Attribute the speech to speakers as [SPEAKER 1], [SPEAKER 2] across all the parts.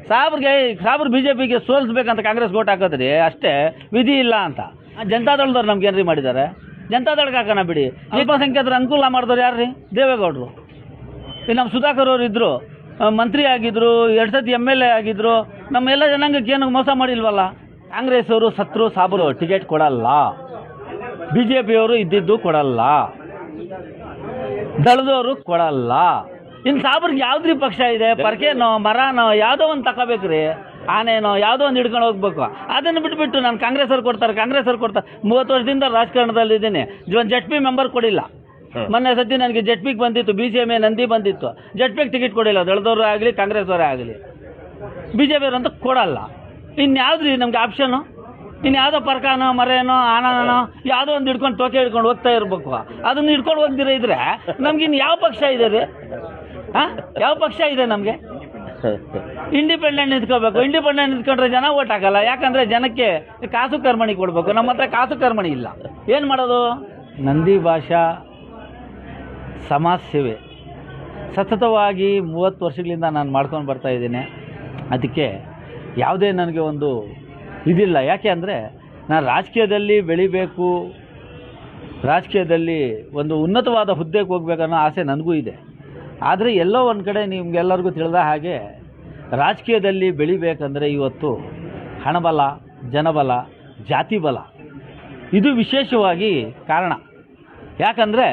[SPEAKER 1] ಸಾಬ್ರು BJPಗೆ ಸೋಲಿಸ್ಬೇಕಂತ Congress vote ಹಾಕೋದ್ರಿ ಅಷ್ಟೇ, ವಿಧಿ ಇಲ್ಲ ಅಂತ. ಜನತಾದಳದವ್ರು ನಮ್ಗೆ ಏನ್ರಿ ಮಾಡಿದ್ದಾರೆ? ಜನತಾದಳಕ್ಕೆ ಹಾಕೋಣ ಬಿಡಿ. ಅಲ್ಪಸಂಖ್ಯಾತರ ಅನುಕೂಲ ಮಾಡಿದವ್ರು ಯಾರು ರೀ? ದೇವೇಗೌಡರು. ಈಗ ನಮ್ಮ ಸುಧಾಕರ್ ಅವರು ಇದ್ದರು, ಮಂತ್ರಿ ಆಗಿದ್ದರು, 2 ಸತಿ MLA ಆಗಿದ್ದರು. ನಮ್ಮೆಲ್ಲ ಜನಾಂಗಕ್ಕೆ ಏನು ಮೋಸ ಮಾಡಿಲ್ವಲ್ಲ. ಕಾಂಗ್ರೆಸ್ ಅವರು ಸತ್ರು ಸಾಬ್ರು ಟಿಕೆಟ್ ಕೊಡಲ್ಲ, BJPಯವರು ಇದ್ದಿದ್ದು ಕೊಡಲ್ಲ, ದಳದವರು ಕೊಡಲ್ಲ. ಇನ್ನು ಸಾಬ್ರಿಗೆ ಯಾವ್ದ್ರಿ ಪಕ್ಷ ಇದೆ? ಪರ್ಕೆನೋ ಮರನೋ ಯಾವುದೋ ಒಂದು ತಗೋಬೇಕ್ರಿ, ಆನೆನೋ ಯಾವುದೋ ಒಂದು ಹಿಡ್ಕೊಂಡು ಹೋಗ್ಬೇಕು. ಅದನ್ನು ಬಿಟ್ಬಿಟ್ಟು ನಾನು ಕಾಂಗ್ರೆಸ್ ಅವ್ರು ಕೊಡ್ತಾರೆ 30 ವರ್ಷದಿಂದ ರಾಜಕಾರಣದಲ್ಲಿದ್ದೀನಿ, ಒಂದು ZP ಮೆಂಬರ್ ಕೊಡಿಲ್ಲ. ಮೊನ್ನೆ ಸತಿ ನನಗೆ ZPಗೆ ಬಂದಿತ್ತು, BCMA ನಂದಿ ಬಂದಿತ್ತು, ZPಗೆ ಟಿಕೆಟ್ ಕೊಡಿಲ್ಲ. ದಳದವರು ಆಗಲಿ ಕಾಂಗ್ರೆಸ್ ಅವರೇ ಆಗಲಿ, BJPಯವರು ಅಂತ ಕೊಡಲ್ಲ. ಇನ್ಯಾವ್ದ್ರಿ ನಮ್ಗೆ ಆಪ್ಷನು? ಇನ್ಯಾವುದೋ ಪರ್ಕಾನೋ ಮರೇನೋ ಆನನೋ ಯಾವುದೋ ಒಂದು ಹಿಡ್ಕೊಂಡು ಟೋಕೆ ಹಿಡ್ಕೊಂಡು ಹೋಗ್ತಾ ಇರಬೇಕು. ಅದನ್ನು ಹಿಡ್ಕೊಂಡು ಹೋಗ್ದಿರ ಇದ್ರೆ ನಮ್ಗೆ ಇನ್ನು ಯಾವ ಪಕ್ಷ ಇದೆ ರೀ? ಯಾವ ಪಕ್ಷ ಇದೆ ನಮಗೆ? ಇಂಡಿಪೆಂಡೆಂಟ್ ನಿಂತ್ಕೋಬೇಕು. ಇಂಡಿಪೆಂಡೆಂಟ್ ನಿಂತ್ಕೊಂಡ್ರೆ ಜನ ಓಟ್ ಹಾಕಲ್ಲ. ಯಾಕಂದರೆ ಜನಕ್ಕೆ ಕಾಸು ಕರ್ಮಣಿ ಕೊಡಬೇಕು. ನಮ್ಮ ಹತ್ರ ಕಾಸು ಕರ್ಮಣಿ ಇಲ್ಲ. ಏನು ಮಾಡೋದು? ನಂದಿ ಭಾಷಾ ಸಮಾಜ ಸೇವೆ ಸತತವಾಗಿ 30 ವರ್ಷಗಳಿಂದ ನಾನು ಮಾಡ್ಕೊಂಡು ಬರ್ತಾಯಿದ್ದೀನಿ. ಅದಕ್ಕೆ ಯಾವುದೇ ನನಗೆ ಒಂದು ಇದಿಲ್ಲ. ಯಾಕೆ ಅಂದರೆ ನಾನು ರಾಜಕೀಯದಲ್ಲಿ ಬೆಳಿಬೇಕು, ರಾಜಕೀಯದಲ್ಲಿ ಒಂದು ಉನ್ನತವಾದ ಹುದ್ದೆಗೆ ಹೋಗ್ಬೇಕನ್ನೋ ಆಸೆ ನನಗೂ ಇದೆ. ಆದರೆ ಎಲ್ಲೋ ಒಂದು ಕಡೆ ನಿಮಗೆಲ್ಲರಿಗೂ ತಿಳಿದ ಹಾಗೆ ರಾಜಕೀಯದಲ್ಲಿ ಬೆಳಿಬೇಕಂದ್ರೆ ಇವತ್ತು ಹಣಬಲ, ಜನಬಲ, ಜಾತಿ ಬಲ ಇದು ವಿಶೇಷವಾಗಿ ಕಾರಣ. ಯಾಕಂದರೆ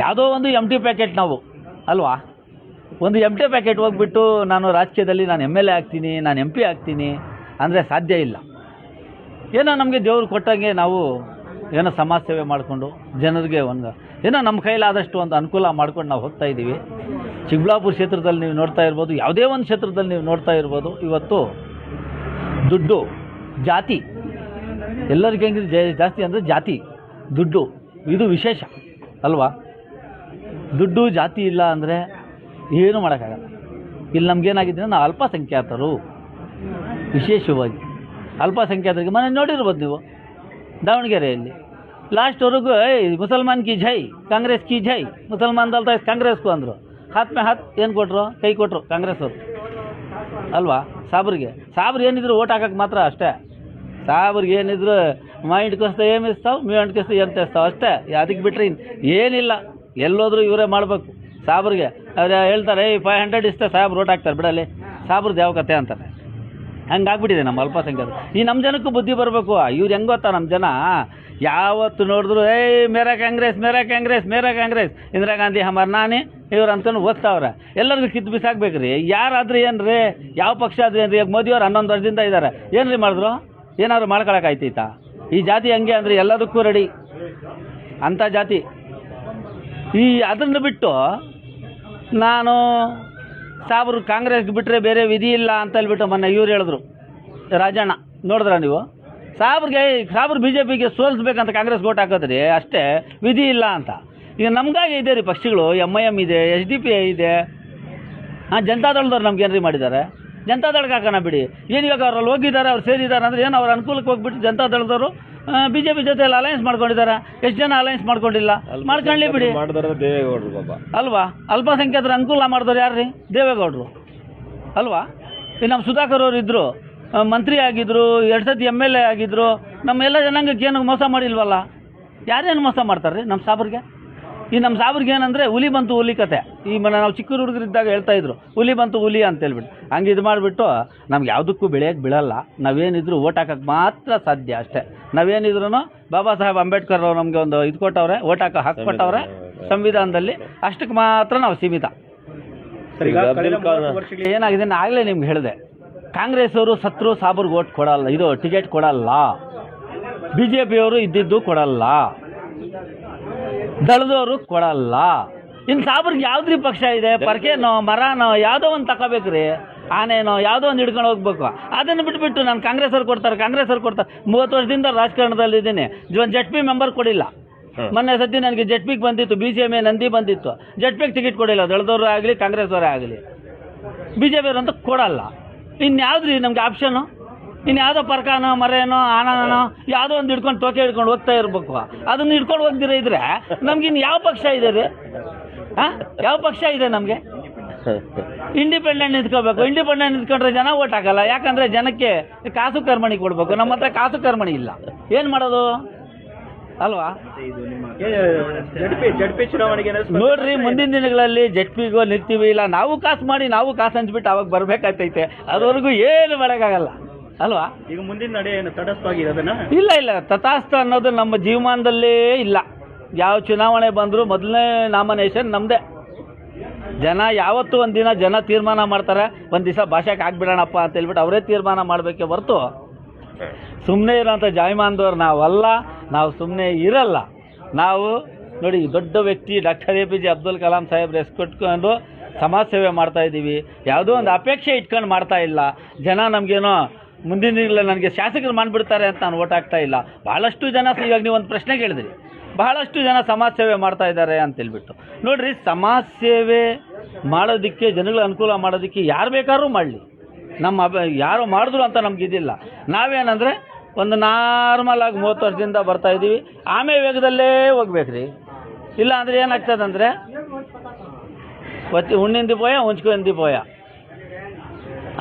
[SPEAKER 1] ಯಾವುದೋ ಒಂದು MT ಪ್ಯಾಕೆಟ್ ನಾವು ಅಲ್ವಾ, ಒಂದು MT ಪ್ಯಾಕೆಟ್ ಹೋಗ್ಬಿಟ್ಟು ನಾನು ರಾಜಕೀಯದಲ್ಲಿ ನಾನು MLA ಆಗ್ತೀನಿ, ನಾನು MP ಆಗ್ತೀನಿ ಅಂದರೆ ಸಾಧ್ಯ ಇಲ್ಲ. ಏನೋ ನಮಗೆ ದೇವ್ರು ಕೊಟ್ಟಂಗೆ ನಾವು ಏನೋ ಸಮಾಜ ಸೇವೆ ಮಾಡಿಕೊಂಡು ಜನರಿಗೆ ಏನೋ ನಮ್ಮ ಕೈಲಾದಷ್ಟು ಒಂದು ಅನುಕೂಲ ಮಾಡ್ಕೊಂಡು ನಾವು ಹೋಗ್ತಾ ಇದ್ದೀವಿ. ಚಿಕ್ಕಬಳ್ಳಾಪುರ ಕ್ಷೇತ್ರದಲ್ಲಿ ನೀವು ನೋಡ್ತಾ ಇರ್ಬೋದು, ಯಾವುದೇ ಒಂದು ಕ್ಷೇತ್ರದಲ್ಲಿ ನೀವು ನೋಡ್ತಾ ಇರ್ಬೋದು, ಇವತ್ತು ದುಡ್ಡು, ಜಾತಿ ಎಲ್ಲರಿಗೆ ಹೆಂಗಿದೆ ಜಾಸ್ತಿ ಅಂದರೆ ಜಾತಿ, ದುಡ್ಡು ಇದು ವಿಶೇಷ ಅಲ್ವಾ. ದುಡ್ಡು ಜಾತಿ ಇಲ್ಲ ಅಂದರೆ ಏನೂ ಮಾಡೋಕ್ಕಾಗಲ್ಲ. ಇಲ್ಲಿ ನಮಗೇನಾಗಿದೆ, ನಾವು ಅಲ್ಪಸಂಖ್ಯಾತರು, ವಿಶೇಷವಾಗಿ ಅಲ್ಪಸಂಖ್ಯಾತರಿಗೆ ಮನೆ ನೋಡಿರ್ಬೋದು ನೀವು ದಾವಣಗೆರೆಯಲ್ಲಿ ಲಾಸ್ಟ್ವರೆಗೂ ಮುಸಲ್ಮಾನ್ ಕಿ ಜೈ, ಕಾಂಗ್ರೆಸ್ ಕಿ ಜೈ, ಮುಸಲ್ಮಾನ್ ದಲ್ತಾ ಕಾಂಗ್ರೆಸ್ಗೂ ಅಂದರು. ಹಾತ್ ಮೇ ಹಾತ್ ಏನು ಕೊಟ್ಟರು? ಕೈ ಕೊಟ್ಟರು ಕಾಂಗ್ರೆಸ್ ಅವರು ಅಲ್ವಾ. ಸಾಬ್ರಿಗೆ ಏನಿದ್ರು ಓಟ್ ಹಾಕೋಕ್ಕೆ ಮಾತ್ರ ಅಷ್ಟೇ. ಸಾಬ್ರಿಗೆ ಏನಿದ್ರು ಮೈಂಡ್ಕೋಸ್ತ ಏಮಿಸ್ತಾವೆ, ಮೀಂಡ್ಕೋಸ್ತ ಏನು ತೆಸ್ತಾವೆ ಅಷ್ಟೇ. ಅದಕ್ಕೆ ಬಿಟ್ಟರೆ ಏನಿಲ್ಲ. ಎಲ್ಲೋದ್ರೂ ಇವರೇ ಮಾಡಬೇಕು. ಸಾಬ್ರಿಗೆ ಅವ್ರು ಹೇಳ್ತಾರೆ 500 ಇಷ್ಟೇ ಸಾಬ್ರು ಓಟ್ ಹಾಕ್ತಾರೆ ಬಿಡಲ್ಲಿ, ಸಾಬ್ರದ್ದು ಯಾವ ಕತೆ ಅಂತಾರೆ. ಹಂಗಾಗ್ಬಿಟ್ಟಿದೆ ನಮ್ಮ ಅಲ್ಪಸಂಖ್ಯಾತರು. ನಮ್ಮ ಜನಕ್ಕೂ ಬುದ್ಧಿ ಬರಬೇಕು. ಇವ್ರು ಹೆಂಗೆ ಗೊತ್ತಾ, ನಮ್ಮ ಜನ ಯಾವತ್ತು ನೋಡಿದ್ರು ಮೇರಾ ಕಾಂಗ್ರೆಸ್ ಮೇರಾ ಕಾಂಗ್ರೆಸ್ ಮೇರಾ ಕಾಂಗ್ರೆಸ್, ಇಂದಿರಾ ಗಾಂಧಿ ಹಮಾರ್ ನಾನೇ ಇವ್ರು ಅಂತಲೂ ಓದ್ತಾವ್ರೆ. ಎಲ್ಲರಿಗೂ ಕಿತ್ತು ಬಿಸಾಕ್ಬೇಕು ರೀ. ಯಾರಾದ್ರೂ ಏನು ರೀ, ಯಾವ ಪಕ್ಷ ಆದ್ರೂ ಏನು ರೀ? ಮೋದಿಯವ್ರು 11 ವರ್ಷದಿಂದ ಇದ್ದಾರೆ, ಏನು ರೀ ಮಾಡಿದ್ರು? ಏನಾದ್ರು ಮಾಡ್ಕೊಳಕ್ಕಾಯ್ತೈತಾ? ಈ ಜಾತಿ ಹಂಗೆ ಅಂದರೆ ಎಲ್ಲದಕ್ಕೂ ರೆಡಿ ಅಂಥ ಜಾತಿ. ಅದನ್ನು ಬಿಟ್ಟು ನಾನು ಸಾಬ್ರು ಕಾಂಗ್ರೆಸ್ಗೆ ಬಿಟ್ಟರೆ ಬೇರೆ ವಿಧಿ ಇಲ್ಲ ಅಂತ ಹೇಳ್ಬಿಟ್ಟು ಮೊನ್ನೆ ಇವ್ರು ಹೇಳಿದ್ರು, ರಾಜಣ್ಣ ನೋಡಿದ್ರ ನೀವು? ಸಾಬ್ರು BJPಗೆ ಸೋಲಿಸ್ಬೇಕಂತ ಕಾಂಗ್ರೆಸ್ ಓಟ್ ಹಾಕೋದ್ರಿ ಅಷ್ಟೇ, ವಿಧಿ ಇಲ್ಲ ಅಂತ. ಈಗ ನಮಗಾಗಿ ಇದೆ ರೀ ಪಕ್ಷಗಳು, MIM ಇದೆ, SDPI ಇದೆ. ಜನತಾದಳದವ್ರು ನಮ್ಗೆ ಏನ್ರಿ ಮಾಡಿದ್ದಾರೆ? ಜನತಾದಳಕ್ಕೆ ಹಾಕೋಣ ಬಿಡಿ. ಏನು ಇವಾಗ ಅವ್ರಲ್ಲಿ ಹೋಗಿದ್ದಾರೆ, ಅವ್ರು ಸೇರಿದ್ದಾರೆ ಅಂದರೆ ಏನು ಅವ್ರ ಅನುಕೂಲಕ್ಕೆ ಹೋಗ್ಬಿಟ್ಟು ಜನತಾದಳದವರು BJP ಜೊತೆಯಲ್ಲಿ ಅಲಯನ್ಸ್ ಮಾಡ್ಕೊಂಡಿದ್ದಾರೆ. ಎಷ್ಟು ಜನ ಅಲಯನ್ಸ್ ಮಾಡ್ಕೊಂಡಿಲ್ಲ? ಮಾಡ್ಕೊಳ್ಳಿ ಬಿಡಿ ಅಲ್ವಾ. ಅಲ್ಪಸಂಖ್ಯಾತರ ಅನುಕೂಲ ಮಾಡಿದವ್ರು ಯಾರು ರೀ? ದೇವೇಗೌಡರು ಅಲ್ವಾ. ಈಗ ನಮ್ಮ ಸುಧಾಕರ್ ಅವರು ಇದ್ದರು, ಮಂತ್ರಿ ಆಗಿದ್ದರು, 2 ಸತಿ MLA ಆಗಿದ್ದರು. ನಮ್ಮೆಲ್ಲ ಜನಾಂಗಕ್ಕೆ ಏನು ಮೋಸ ಮಾಡಿಲ್ವಲ್ಲ. ಯಾರೇನು ಮೋಸ ಮಾಡ್ತಾರೆ ರೀ ನಮ್ಮ ಸಾಬ್ರಿಗೆ? ನಮ್ಮ ಸಾಬ್ರಿಗೆ ಏನಂದರೆ ಹುಲಿ ಬಂತು ಹುಲಿ ಕತೆ. ನಾವು ಚಿಕ್ಕ ಹುಡುಗರಿದ್ದಾಗ ಹೇಳ್ತಾಯಿದ್ರು, ಹುಲಿ ಬಂತು ಹುಲಿ ಅಂತ ಹೇಳ್ಬಿಟ್ಟು. ಹಂಗೆ ಇದು ಮಾಡಿಬಿಟ್ಟು ನಮ್ಗೆ ಯಾವುದಕ್ಕೂ ಬೆಳೆಯೋಕ್ಕೆ ಬಿಡಲ್ಲ. ನಾವೇನಿದ್ರು ಓಟ್ ಹಾಕೋಕ್ಕೆ ಮಾತ್ರ ಸಾಧ್ಯ ಅಷ್ಟೇ. ನಾವೇನಿದ್ರು ಬಾಬಾ ಸಾಹೇಬ್ ಅಂಬೇಡ್ಕರ್ ಅವರು ನಮಗೆ ಒಂದು ಇದು ಕೊಟ್ಟವ್ರೆ, ಓಟ್ ಹಾಕ್ಕೊಟ್ಟವ್ರೆ ಸಂವಿಧಾನದಲ್ಲಿ, ಅಷ್ಟಕ್ಕೆ ಮಾತ್ರ ನಾವು ಸೀಮಿತ. ಏನಾಗಿದೆ ಆಗಲೇ ನಿಮ್ಗೆ ಹೇಳಿದೆ, ಕಾಂಗ್ರೆಸ್ ಅವರು ಸತ್ರು ಸಾಬ್ರಿಗೆ ಓಟ್ ಕೊಡಲ್ಲ, ಇದು ಟಿಕೆಟ್ ಕೊಡಲ್ಲ, BJPಯವರು ಇದ್ದಿದ್ದು ಕೊಡಲ್ಲ, ದಳದವರು ಕೊಡಲ್ಲ. ಇನ್ನು ಸಾಬ್ರಿಗೆ ಯಾವ್ದ್ರಿ ಪಕ್ಷ ಇದೆ? ಪರ್ಕೆನೋ ಮರನೋ ಯಾವುದೋ ಒಂದು ತಗೋಬೇಕ್ರಿ, ಆನೆನೋ ಯಾವುದೋ ಒಂದು ಹಿಡ್ಕೊಂಡು ಹೋಗ್ಬೇಕು. ಅದನ್ನು ಬಿಟ್ಬಿಟ್ಟು ನಾನು ಕಾಂಗ್ರೆಸ್ ಅವ್ರು ಕೊಡ್ತಾರೆ 30 ವರ್ಷದಿಂದ ರಾಜಕಾರಣದಲ್ಲಿದ್ದೀನಿ, ಒಂದು ZP ಮೆಂಬರ್ ಕೊಡಿಲ್ಲ. ಮೊನ್ನೆ ಸತಿ ನನಗೆ ZPಗೆ ಬಂದಿತ್ತು, BCMA ನಂದಿ ಬಂದಿತ್ತು, ZPಗೆ ಟಿಕೆಟ್ ಕೊಡಿಲ್ಲ. ದಳದವರು ಆಗಲಿ ಕಾಂಗ್ರೆಸ್ ಅವರೇ ಆಗಲಿ, BJPಯವರು ಅಂತ ಕೊಡಲ್ಲ. ಇನ್ಯಾವ್ದ್ರಿ ನಮ್ಗೆ ಆಪ್ಷನು? ಇನ್ಯಾವುದೋ ಪರ್ಕಾನೋ ಮರೇನೋ ಆನನೋ ಯಾವುದೋ ಒಂದು ಹಿಡ್ಕೊಂಡು ಟೋಕೆ ಹಿಡ್ಕೊಂಡು ಹೋಗ್ತಾ ಇರಬೇಕು. ಅದನ್ನು ಹಿಡ್ಕೊಂಡು ಹೋಗ್ದಿರ ಇದ್ರೆ ನಮ್ಗಿನ್ನು ಯಾವ ಪಕ್ಷ ಇದೆ ರೀ? ಯಾವ ಪಕ್ಷ ಇದೆ ನಮಗೆ? ಇಂಡಿಪೆಂಡೆಂಟ್ ನಿಂತ್ಕೋಬೇಕು. ಇಂಡಿಪೆಂಡೆಂಟ್ ನಿಂತ್ಕೊಂಡ್ರೆ ಜನ ಓಟ್ ಹಾಕಲ್ಲ. ಯಾಕಂದರೆ ಜನಕ್ಕೆ ಕಾಸು ಕರ್ಮಣಿ ಕೊಡಬೇಕು. ನಮ್ಮ ಹತ್ರ ಕಾಸು ಕರ್ಮಣಿ ಇಲ್ಲ, ಏನು ಮಾಡೋದು ಅಲ್ವಾ?
[SPEAKER 2] ಜಡ್ಪಿ ಚುನಾವಣೆಗೆ
[SPEAKER 1] ನೋಡ್ರಿ, ಮುಂದಿನ ದಿನಗಳಲ್ಲಿ ಜಡ್ಪಿಗೋ ನಿಲ್ತೀವಿ, ಇಲ್ಲ ನಾವು ಕಾಸು ಮಾಡಿ ನಾವು ಕಾಸು ಹಂಚ್ಬಿಟ್ಟು ಅವಾಗ ಬರ್ಬೇಕಾಗ್ತೈತೆ. ಅದುವರೆಗೂ ಏನು ಮಾಡೋಕ್ಕಾಗಲ್ಲ ಅಲ್ವಾ?
[SPEAKER 2] ಈಗ ಮುಂದಿನ ನಡೆ ಏನು ತಟಸ್ಥವಾಗಿರೋದನ್ನ
[SPEAKER 1] ಇಲ್ಲ ಇಲ್ಲ, ತಥಾಸ್ಥ ಅನ್ನೋದು ನಮ್ಮ ಜೀವಮಾನದಲ್ಲೇ ಇಲ್ಲ. ಯಾವ ಚುನಾವಣೆ ಬಂದರೂ ಮೊದಲನೇ ನಾಮಿನೇಷನ್ ನಮ್ಮದೇ. ಜನ ಯಾವತ್ತೂ ಒಂದಿನ ಜನ ತೀರ್ಮಾನ ಮಾಡ್ತಾರೆ, ಒಂದು ದಿವಸ ಭಾಷೆಗೆ ಹಾಕ್ಬಿಡೋಣಪ್ಪ ಅಂತ ಹೇಳ್ಬಿಟ್ಟು ಅವರೇ ತೀರ್ಮಾನ ಮಾಡಬೇಕೆ ಹೊರತು ಸುಮ್ಮನೆ ಇರೋಂಥ ಜಾಯಮಾನದವ್ರು ನಾವಲ್ಲ. ನಾವು ಸುಮ್ಮನೆ ಇರಲ್ಲ. ನಾವು ನೋಡಿ, ದೊಡ್ಡ ವ್ಯಕ್ತಿ ಡಾಕ್ಟರ್ APJ ಅಬ್ದುಲ್ ಕಲಾಂ ಸಾಹೇಬ್ರು ಎಸ್ಕೊಟ್ಕೊಂಡು ಸಮಾಜ ಸೇವೆ ಮಾಡ್ತಾಯಿದ್ದೀವಿ. ಯಾವುದೋ ಒಂದು ಅಪೇಕ್ಷೆ ಇಟ್ಕೊಂಡು ಮಾಡ್ತಾ ಇಲ್ಲ. ಜನ ನಮಗೇನೋ ಮುಂದಿನ ದಿನಗಳಲ್ಲಿ ನನಗೆ ಶಾಸಕರು ಮಾಡಿಬಿಡ್ತಾರೆ ಅಂತ ನಾನು ಓಟ್ ಹಾಕ್ತಾ ಇಲ್ಲ. ಭಾಳಷ್ಟು ಜನ, ಇವಾಗ ನೀವು ಒಂದು ಪ್ರಶ್ನೆ ಕೇಳಿದ್ರಿ, ಬಹಳಷ್ಟು ಜನ ಸಮಾಜ ಸೇವೆ ಮಾಡ್ತಾ ಇದ್ದಾರೆ ಅಂತೇಳ್ಬಿಟ್ಟು. ನೋಡಿರಿ, ಸಮಾಜ ಸೇವೆ ಮಾಡೋದಕ್ಕೆ, ಜನಗಳ ಅನುಕೂಲ ಮಾಡೋದಕ್ಕೆ ಯಾರು ಬೇಕಾದ್ರೂ ಮಾಡಲಿ. ಯಾರು ಮಾಡಿದ್ರು ಅಂತ ನಮಗಿದಿಲ್ಲ. ನಾವೇನಂದರೆ ಒಂದು ನಾರ್ಮಲ್ ಆಗಿ 30 ವರ್ಷದಿಂದ ಬರ್ತಾಯಿದ್ದೀವಿ. ಆಮೇಲೆ ವೇಗದಲ್ಲೇ ಹೋಗ್ಬೇಕ್ರಿ. ಇಲ್ಲ ಅಂದರೆ ಏನಾಗ್ತದಂದರೆ ಉಣ್ಣಿಂದಿ ಪೋಯ ಉಂಚ್ಕೊಂಡಿ ಪೋಯ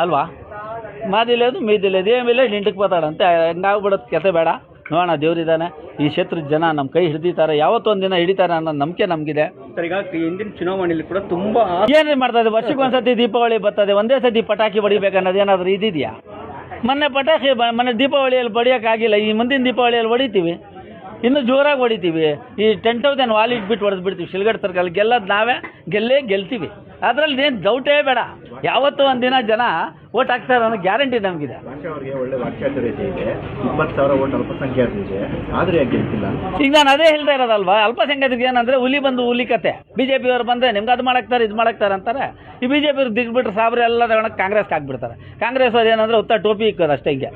[SPEAKER 1] ಅಲ್ವಾ? ಮಾದಿಲೇದು ಮೀದಿಲೇದು ಏಮಿಲ್ಲ ನಿಂಟಕ್ಕೆ ಬತ್ತಾಡಂತೆ ಹಂಗಾಗ್ಬಿಡೋದು. ಕೆತೆ ಬೇಡ, ನೋಡೋಣ, ದೇವ್ರಿದ್ದಾನೆ. ಈ ಕ್ಷೇತ್ರದ ಜನ ನಮ್ಮ ಕೈ ಹಿಡಿತಾರೆ, ಯಾವತ್ತೊಂದು ದಿನ ಹಿಡಿತಾರೆ ಅನ್ನೋ ನಂಬಿಕೆ ನಮಗಿದೆ.
[SPEAKER 2] ಸರ್, ಈಗ ಹಿಂದಿನ ಚುನಾವಣೆಯಲ್ಲಿ ಕೂಡ ತುಂಬ
[SPEAKER 1] ಏನೇ ಮಾಡ್ತಾ ಇದೆ, ವರ್ಷಕ್ಕೊಂದ್ಸತಿ ದೀಪಾವಳಿ ಬರ್ತದೆ, ಒಂದೇ ಸತಿ ಪಟಾಕಿ ಹೊಡಿಬೇಕನ್ನೋದು ಏನಾದರೂ ಇದಿದೆಯಾ? ಮೊನ್ನೆ ದೀಪಾವಳಿಯಲ್ಲಿ ಹೊಡಿಯೋಕ್ಕಾಗಿಲ್ಲ. ಈ ಮುಂದಿನ ದೀಪಾವಳಿಯಲ್ಲಿ ಹೊಡಿತೀವಿ, ಇನ್ನೂ ಜೋರಾಗಿ ಹೊಡಿತೀವಿ. ಈ 10,000 ವಾಲ್ ಇಟ್ಬಿಟ್ಟು ಹೊಡೆದ್ಬಿಡ್ತೀವಿ. ಶಿಲ್ಗಡ್ ಸರ್ಕಲ್ ಗೆಲ್ಲೋದು ನಾವೇ, ಗೆಲ್ತೀವಿ. ಅದರಲ್ಲಿ ಏನು ಡೌಟೇ ಬೇಡ. ಯಾವತ್ತೂ ಒಂದಿನ ಜನ ಓಟ್ ಹಾಕ್ತಾರೆ ಅನ್ನೋ ಗ್ಯಾರಂಟಿ ನಮಗಿದೆ.
[SPEAKER 2] ಅವರಿಗೆ ಒಳ್ಳೆ ವಾಕ್ಚಾತುರ್ಯತೆ ಇದೆ, 20,000 ಓಟ್ ಅಲ್ಪಸಂಖ್ಯಾತರಿಗೆ, ಆದರೆ ಯಾಕೆ ಗೆಲ್ತಿಲ್ಲ?
[SPEAKER 1] ಈಗ ನಾನು ಅದೇ ಹೇಳ್ತಾ ಇರೋದಲ್ವಾ, ಅಲ್ಪಸಂಖ್ಯಾತರಿಗೆ ಏನಂದರೆ ಹುಲಿ ಬಂದು ಹುಲಿ ಕತೆ. BJP ಅವ್ರು ಬಂದರೆ ನಿಮ್ಗೆ ಅದು ಮಾಡಾಕ್ತಾರೆ, ಇದು ಮಾಡಾಕ್ತಾರೆ ಅಂತಾರೆ. ಈ BJP ಅವ್ರು ದಿಗ್ಬಿಟ್ರೆ ಸಾಬ್ರೆ ಎಲ್ಲ ತಗೊಂಡು ಕಾಂಗ್ರೆಸ್ಗೆ ಹಾಕ್ಬಿಡ್ತಾರೆ. ಕಾಂಗ್ರೆಸ್ ಅವ್ರು ಏನಂದರೆ ಉತ್ತರ ಟೋಪಿ ಇಕ್ಕೋದು ಅಷ್ಟೇ. ಹಿಂಗೆ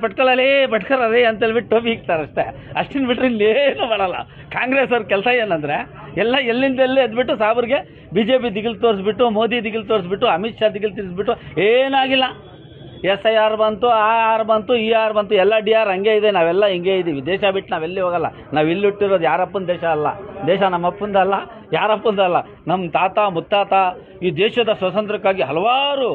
[SPEAKER 1] ಪಟ್ಕೊಳ್ಳಿ ಅಂತೇಳ್ಬಿಟ್ಟು ಟೋಪಿ ಇಕ್ತಾರೆ ಅಷ್ಟೇ. ಅಷ್ಟಿನ ಬಿಟ್ಟರೆ ಇಲ್ಲೇನು ಮಾಡಲ್ಲ. ಕಾಂಗ್ರೆಸ್ ಅವ್ರ ಕೆಲಸ ಏನಂದರೆ ಎಲ್ಲ ಎಲ್ಲಿಂದೆಲ್ಲೇ ಎದ್ಬಿಟ್ಟು ಸಾಬ್ರಿಗೆ BJP ದಿಗಿಲು ತೋರಿಸ್ಬಿಟ್ಟು, ಮೋದಿ ದಿಗಿಲು ತೋರಿಸ್ಬಿಟ್ಟು, ಅಮಿತ್ ಶಾ ದಿಗಿಲು ತಿರ್ಸ್ಬಿಟ್ಟು ಏನಾಗಿಲ್ಲ. SIR ಬಂತು, ಆರ್ ಬಂತು, ಆರ್ ಬಂತು, ಎಲ್ಲ DR ಹಂಗೆ ಇದೆ. ನಾವೆಲ್ಲ ಹಿಂಗೆ ಇದ್ದೀವಿ. ದೇಶ ಬಿಟ್ಟು ನಾವೆಲ್ಲಿ ಹೋಗಲ್ಲ. ನಾವು ಇಲ್ಲಿ ಹುಟ್ಟಿರೋದು ಯಾರಪ್ಪನ ದೇಶ ಅಲ್ಲ. ದೇಶ ನಮ್ಮ ಅಪ್ಪಂದಲ್ಲ, ಯಾರಪ್ಪಂದಲ್ಲ. ನಮ್ಮ ತಾತ ಮುತ್ತಾತ ಈ ದೇಶದ ಸ್ವಾತಂತ್ರ್ಯಕ್ಕಾಗಿ ಹಲವಾರು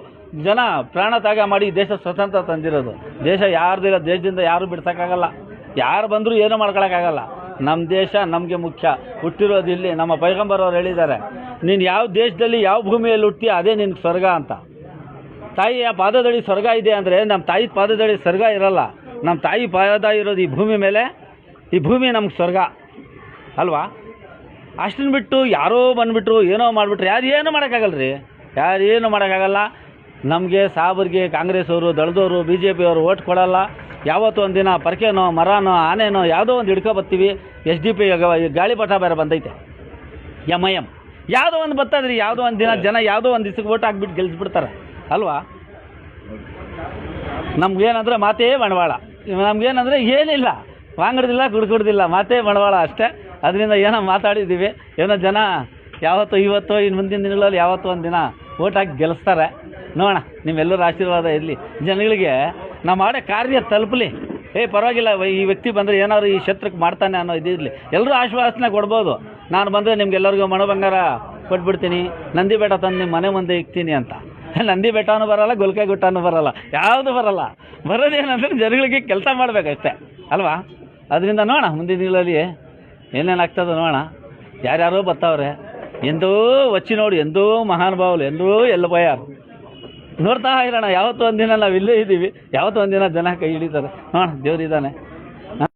[SPEAKER 1] ಜನ ಪ್ರಾಣ ತ್ಯಾಗ ಮಾಡಿ ದೇಶ ಸ್ವತಂತ್ರ ತಂದಿರೋದು. ದೇಶ ಯಾರ್ದಿಲ್ಲ, ದೇಶದಿಂದ ಯಾರೂ ಬಿಡ್ಸೋಕ್ಕಾಗಲ್ಲ. ಯಾರು ಬಂದರೂ ಏನೂ ಮಾಡ್ಕೊಳಕ್ಕಾಗಲ್ಲ. ನಮ್ಮ ದೇಶ ನಮಗೆ ಮುಖ್ಯ. ಹುಟ್ಟಿರೋದು ಇಲ್ಲಿ. ನಮ್ಮ ಪೈಗಂಬರ್ ಅವ್ರು ಹೇಳಿದ್ದಾರೆ, ನೀನು ಯಾವ ದೇಶದಲ್ಲಿ ಯಾವ ಭೂಮಿಯಲ್ಲಿ ಹುಟ್ಟಿ ಅದೇ ನಿನ್ಗೆ ಸ್ವರ್ಗ ಅಂತ. ತಾಯಿಯ ಪಾದದಡಿ ಸ್ವರ್ಗ ಇದೆ ಅಂದರೆ ನಮ್ಮ ತಾಯಿ ಪಾದದಡಿ ಸ್ವರ್ಗ ಇರಲ್ಲ. ನಮ್ಮ ತಾಯಿ ಪಾದ ಇರೋದು ಈ ಭೂಮಿ ಮೇಲೆ. ಈ ಭೂಮಿ ನಮ್ಗೆ ಸ್ವರ್ಗ ಅಲ್ವಾ? ಅಷ್ಟನ್ನು ಬಿಟ್ಟು ಯಾರೋ ಬಂದುಬಿಟ್ರು ಏನೋ ಮಾಡಿಬಿಟ್ರು ಯಾರು ಏನೂ ಮಾಡೋಕ್ಕಾಗಲ್ಲ ರೀ. ಯಾರು ಏನೂ ಮಾಡೋಕ್ಕಾಗಲ್ಲ. ನಮಗೆ ಸಾಬ್ರಿಗೆ ಕಾಂಗ್ರೆಸ್ ಅವರು, ದಳದವರು, BJP ಅವರು ಓಟ್ ಕೊಡಲ್ಲ. ಯಾವತ್ತೂ ಒಂದಿನ ಪರ್ಕೆನೋ ಮರನೋ ಆನೆನೋ ಯಾವುದೋ ಒಂದು ಹಿಡ್ಕೊಬತ್ತೀವಿ. SDP ಗಾಳಿಪಟ ಬೇರೆ ಬಂದೈತೆ, MIM ಯಾವುದೋ ಒಂದು ಬರ್ತದ್ರಿ. ಯಾವುದೋ ಒಂದು ದಿನ ಜನ ಯಾವುದೋ ಒಂದು ದಿವ್ಸಕ್ಕೆ ಓಟ್ ಹಾಕ್ಬಿಟ್ಟು ಗೆಲ್ಲಿಸ್ಬಿಡ್ತಾರೆ ಅಲ್ವಾ? ನಮ್ಗೇನಂದರೆ ಮಾತೇ ಬಂಡವಾಳ. ನಮಗೇನಂದರೆ ಏನಿಲ್ಲ, ವಾಂಗಡ್ದಿಲ್ಲ, ಕುಡ್ದಿಲ್ಲ, ಮಾತೇ ಬಂಡವಾಳ ಅಷ್ಟೇ. ಅದರಿಂದ ಏನೋ ಮಾತಾಡಿದ್ದೀವಿ. ಏನೋ ಜನ ಯಾವತ್ತೋ ಇವತ್ತೋ ಇನ್ನು ಮುಂದಿನ ದಿನಗಳಲ್ಲಿ ಯಾವತ್ತೋ ಒಂದು ದಿನ ಓಟ್ ಹಾಕಿ ಗೆಲ್ಲಿಸ್ತಾರೆ. ನೋಡೋಣ, ನಿಮ್ಮೆಲ್ಲರ ಆಶೀರ್ವಾದ ಇರಲಿ. ಜನಗಳಿಗೆ ನಾವು ಮಾಡೋ ಕಾರ್ಯ ತಲುಪಲಿ. ಪರವಾಗಿಲ್ಲ, ಈ ವ್ಯಕ್ತಿ ಬಂದರೆ ಏನಾದ್ರು ಈ ಕ್ಷೇತ್ರಕ್ಕೆ ಮಾಡ್ತಾನೆ ಅನ್ನೋ ಇದಿರಲಿ. ಎಲ್ಲರೂ ಆಶ್ವಾಸನೆ ಕೊಡ್ಬೋದು. ನಾನು ಬಂದರೆ ನಿಮ್ಗೆಲ್ಲರಿಗೂ ಮನೋಬಂಗಾರ ಕೊಟ್ಬಿಡ್ತೀನಿ, ನಂದಿ ಬೆಟ್ಟ ತಂದು ನಿಮ್ಮ ಮನೆ ಮುಂದೆ ಇಕ್ತೀನಿ ಅಂತ. ನಂದಿ ಬೆಟ್ಟನೂ ಬರೋಲ್ಲ, ಗುಲ್ಕೆ ಗುಟ್ಟನೂ ಬರೋಲ್ಲ, ಯಾವುದು ಬರೋಲ್ಲ. ಬರೋದೇನಂದ್ರೆ ಜನಗಳಿಗೆ ಕೆಲಸ ಮಾಡಬೇಕಷ್ಟೆ ಅಲ್ವಾ? ಅದರಿಂದ ನೋಡೋಣ ಮುಂದಿನ ದಿನಗಳಲ್ಲಿ ಏನೇನಾಗ್ತದೋ ನೋಡೋಣ. ಯಾರ್ಯಾರೋ ಬರ್ತಾವ್ರೆ, ಎಂದೋ ವಚ್ಚಿ ನೋಡಿ, ಎಂದೋ ಮಹಾನುಭಾవులు, ಎಂದೋ ಎಲ್ಲ ಬಯ್ಯಾರು. ನೋಡ್ತಾ ಇರೋಣ. ಯಾವತ್ತೋ ಒಂದಿನ ನಾವು ಇಲ್ಲೇ ಇದ್ದೀವಿ, ಯಾವತ್ತೋ ಒಂದಿನ ಜನ ಕೈ ಹಿಡಿತಾರೆ. ನೋಡೋಣ, ದೇವರಿದ್ದಾನೆ.